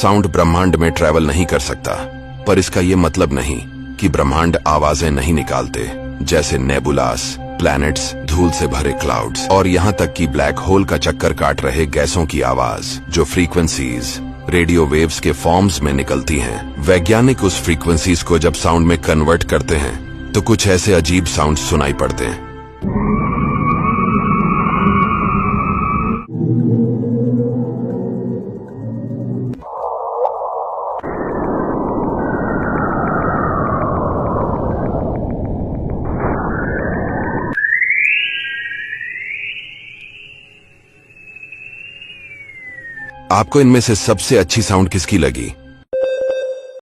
Sound ब्रह्मांड में travel नहीं कर सकता, पर इसका ये मतलब नहीं कि ब्रह्मांड आवाजें नहीं निकालते, जैसे नेबुलास, प्लैनेट्स, धूल से भरे क्लाउड्स और यहाँ तक कि ब्लैक होल का चक्कर काट रहे गैसों की आवाज, जो फ्रीक्वेंसीज रेडियो वेव्स के फॉर्म्स में निकलती हैं। वैज्ञानिक उस फ्रीक्वेंसीज को जब साउंड में कन्वर्ट करते हैं तो कुछ ऐसे अजीब साउंड सुनाई पड़ते हैं। आपको इनमें से सबसे अच्छी साउंड किसकी लगी?